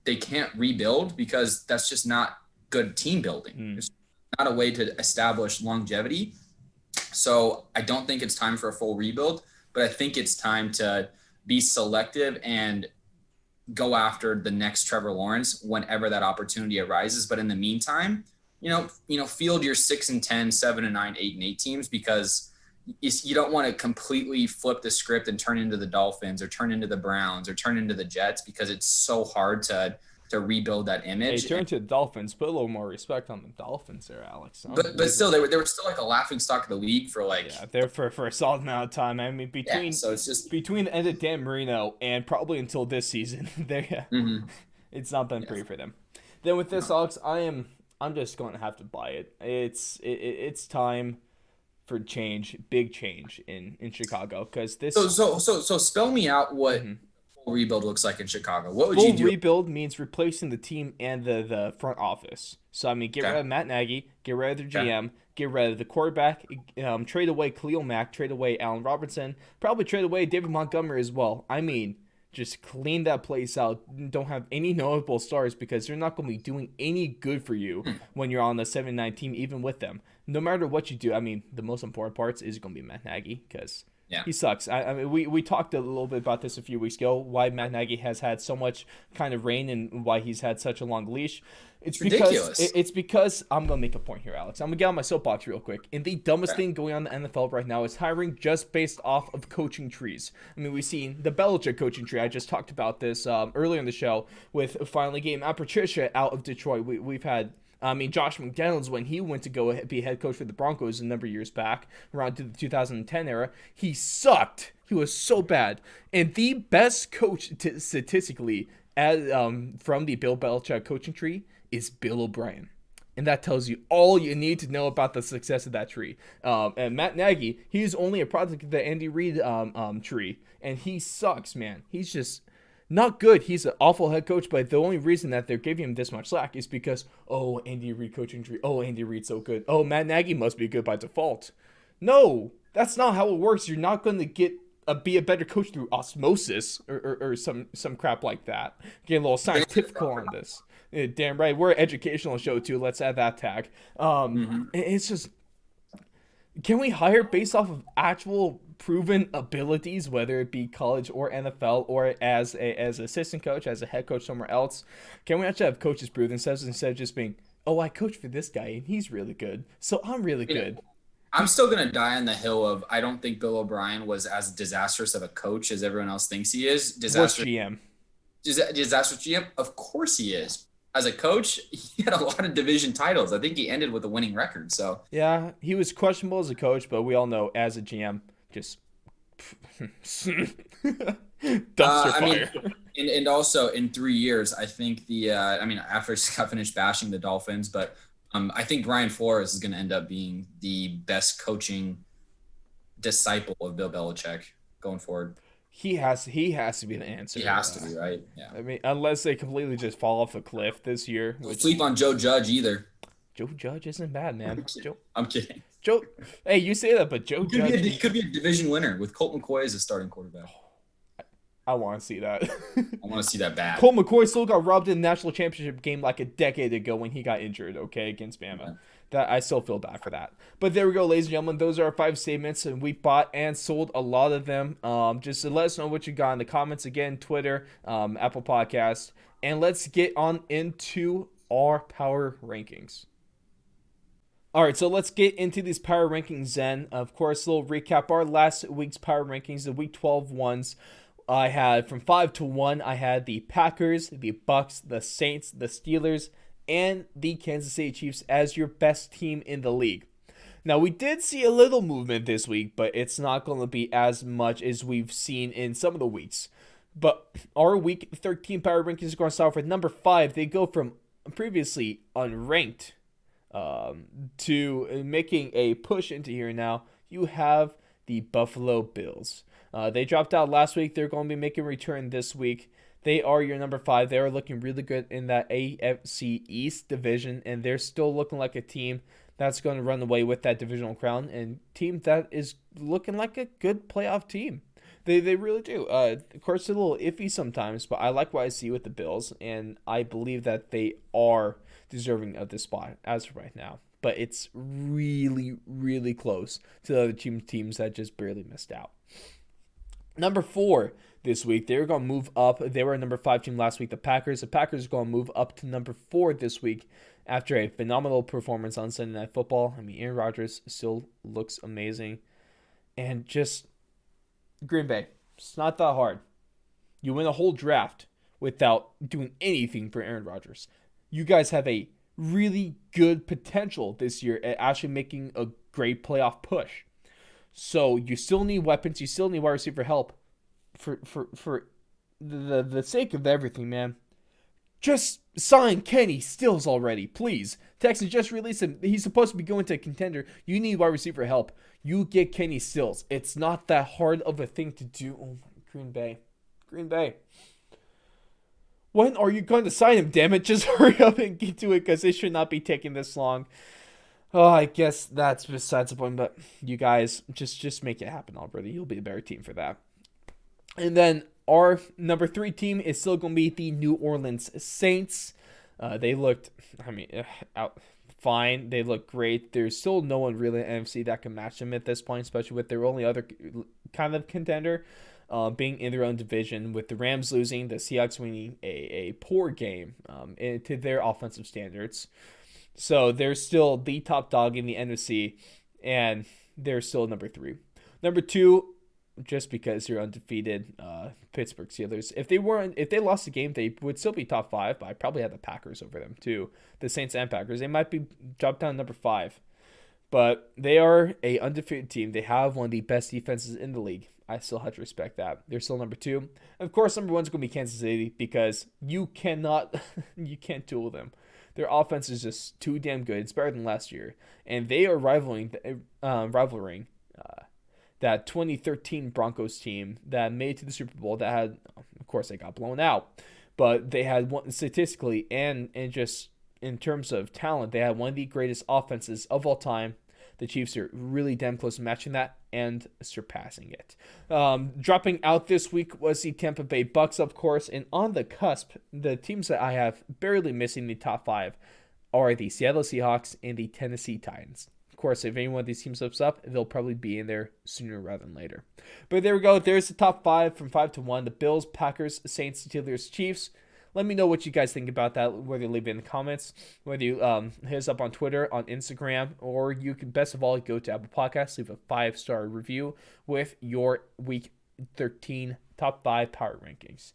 they can't rebuild, because that's just not good team building. It's not a way to establish longevity. So I don't think it's time for a full rebuild, but I think it's time to be selective and go after the next Trevor Lawrence whenever that opportunity arises. But in the meantime, field your 6-10, 7-9, 8-8 teams, because you don't want to completely flip the script and turn into the Dolphins or turn into the Browns or turn into the Jets, because it's so hard to rebuild that image. Hey, turn to the Dolphins. Put a little more respect on the Dolphins there, Alex. But still, they were still like a laughing stock of the league for they're for a solid amount of time. I mean, so it's just between the end of Dan Marino and probably until this season, it's not been pretty for them. Then with this, Alex, I'm just going to have to buy it. It's time for change, big change in Chicago, because this. So spell me out what full rebuild looks like in Chicago. What would you do? Full rebuild means replacing the team and the front office. So I mean, get rid of Matt Nagy, get rid of the GM, get rid of the quarterback, trade away Khalil Mack, trade away Allen Robinson, probably trade away David Montgomery as well. I mean, just clean that place out. Don't have any notable stars, because they're not going to be doing any good for you when you're on the 7-9 team, even with them. No matter what you do, I mean, the most important parts is going to be Matt Nagy, because he sucks. I mean, we talked a little bit about this a few weeks ago, why Matt Nagy has had so much kind of reign and why he's had such a long leash. It's ridiculous. It's because I'm going to make a point here, Alex. I'm going to get on my soapbox real quick. And the dumbest thing going on in the NFL right now is hiring just based off of coaching trees. I mean, we've seen the Belichick coaching tree. I just talked about this earlier in the show with finally getting Matt Patricia out of Detroit. We've had Josh McDaniels, when he went to go be head coach for the Broncos a number of years back, around to the 2010 era, he sucked. He was so bad. And the best coach statistically from the Bill Belichick coaching tree is Bill O'Brien. And that tells you all you need to know about the success of that tree. And Matt Nagy, he's only a product of the Andy Reid tree. And he sucks, man. He's just not good. He's an awful head coach, but the only reason that they're giving him this much slack is because, Andy Reid coaching tree. Andy Reid's so good. Matt Nagy must be good by default. No, that's not how it works. You're not going to be a better coach through osmosis or some crap like that. Get a little scientific on this. Damn right. We're an educational show too. Let's add that tag. It's just, can we hire based off of actual proven abilities, whether it be college or NFL or as assistant coach, as a head coach somewhere else? Can we actually have coaches proven instead of just being, I coach for this guy and he's really good, so I'm really good. I'm still going to die on the hill of, I don't think Bill O'Brien was as disastrous of a coach as everyone else thinks he is. Disastrous GM. Disastrous GM? Of course he is. As a coach, he had a lot of division titles. I think he ended with a winning record. So yeah, he was questionable as a coach, but we all know as a GM, just dumpster fire. And also in 3 years, I think after Scott finished bashing the Dolphins, but I think Brian Flores is going to end up being the best coaching disciple of Bill Belichick going forward. He has to be the answer. He has to be, right? Yeah. I mean, unless they completely just fall off a cliff this year. Don't sleep on Joe Judge either. Joe Judge isn't bad, man. I'm kidding. Joe, hey, you say that, but Joe Judge. He could be a division winner with Colt McCoy as a starting quarterback. I want to see that. I want to see that bad. Colt McCoy still got robbed in the national championship game like a decade ago when he got injured, against Bama. that I still feel bad for that. But there we go, ladies and gentlemen. Those are our 5 statements, and we bought and sold a lot of them. Just to let us know what you got in the comments. Again, Twitter, Apple Podcast. And let's get on into our power rankings. All right, so let's get into these power rankings then. Of course, a little recap. Our last week's power rankings, the Week 12 ones. I had from 5 to 1, I had the Packers, the Bucks, the Saints, the Steelers, and the Kansas City Chiefs as your best team in the league. Now, we did see a little movement this week, but it's not going to be as much as we've seen in some of the weeks. But our Week 13 power rankings is going to start with number 5. They go from previously unranked to making a push into here now. You have the Buffalo Bills. They dropped out last week. They're going to be making a return this week. They are your number 5. They are looking really good in that AFC East division, and they're still looking like a team that's going to run away with that divisional crown, and team that is looking like a good playoff team. They really do. Of course, it's a little iffy sometimes, but I like what I see with the Bills, and I believe that they are deserving of this spot as of right now. But it's really, really close to the other teams that just barely missed out. Number 4 this week, they're going to move up. They were a number 5 team last week, the Packers. The Packers are going to move up to number 4 this week after a phenomenal performance on Sunday Night Football. I mean, Aaron Rodgers still looks amazing. And just Green Bay, it's not that hard. You win a whole draft without doing anything for Aaron Rodgers. You guys have a really good potential this year at actually making a great playoff push. So you still need weapons. You still need wide receiver help. For the sake of everything, man, just sign Kenny Stills already, please. Texans just released him. He's supposed to be going to a contender. You need wide receiver help. You get Kenny Stills. It's not that hard of a thing to do. Oh, Green Bay. When are you going to sign him, damn it? Just hurry up and get to it, because it should not be taking this long. Oh, I guess that's besides the point, but you guys, just make it happen already. You'll be a better team for that. And then our number 3 team is still going to be the New Orleans Saints. They looked, out fine. They look great. There's still no one really in the NFC that can match them at this point, especially with their only other kind of contender being in their own division, with the Rams losing, the Seahawks winning a poor game to their offensive standards. So they're still the top dog in the NFC, and they're still number 3. Number 2, just because they're undefeated, Pittsburgh Steelers. If they lost the game, they would still be top 5, but I probably have the Packers over them too. The Saints and Packers. They might be dropped down to number 5. But they are a undefeated team. They have one of the best defenses in the league. I still have to respect that. They're still number 2. And of course, number 1 is going to be Kansas City, because you can't duel them. Their offense is just too damn good. It's better than last year. And they are rivaling that 2013 Broncos team that made it to the Super Bowl that had, of course, they got blown out. But they had one statistically and just in terms of talent, they had one of the greatest offenses of all time. The Chiefs are really damn close to matching that and surpassing it. Dropping out this week was the Tampa Bay Bucks, of course, and on the cusp, the teams that I have barely missing the top 5 are the Seattle Seahawks and the Tennessee Titans. Of course, if any one of these teams slips up, they'll probably be in there sooner rather than later. But there we go. There's the top 5 from 5 to 1. The Bills, Packers, Saints, Steelers, Chiefs. Let me know what you guys think about that, whether you leave it in the comments, whether you hit us up on Twitter, on Instagram, or you can, best of all, go to Apple Podcasts, leave a 5-star review with your Week 13 top 5 power rankings.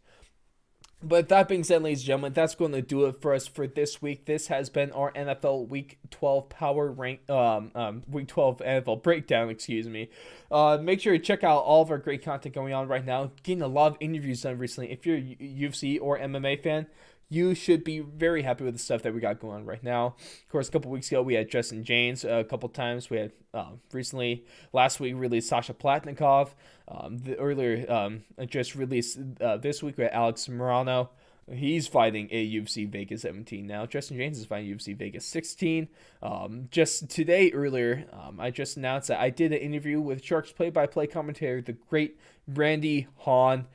But that being said, ladies and gentlemen, that's going to do it for us for this week. This has been our NFL Week 12 Week 12 NFL breakdown, excuse me. Make sure to check out all of our great content going on right now. Getting a lot of interviews done recently. If you're a UFC or MMA fan, you should be very happy with the stuff that we got going on right now. Of course, a couple weeks ago, we had Justin James a couple times. We had recently, last week, released Sasha Platnikov. Just released this week, we had Alex Morano. He's fighting a UFC Vegas 17 now. Justin James is fighting UFC Vegas 16. Just today, earlier, I just announced that I did an interview with Sharks play-by-play commentator, the great Randy Hahn.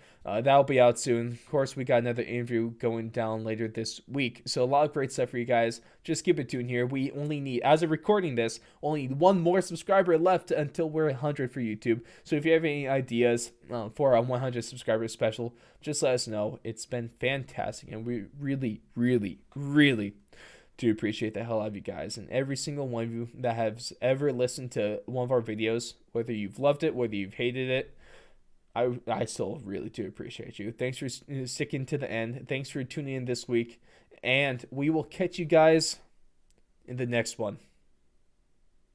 That'll be out soon. Of course, we got another interview going down later this week. So a lot of great stuff for you guys. Just keep it tuned here. We only need, as of recording this, only one more subscriber left until we're 100 for YouTube. So if you have any ideas for a 100 subscriber special, just let us know. It's been fantastic, and we really, really, really do appreciate the hell out of you guys, and every single one of you that has ever listened to one of our videos, whether you've loved it, whether you've hated it. I still really do appreciate you. Thanks for sticking to the end. Thanks for tuning in this week. And we will catch you guys in the next one.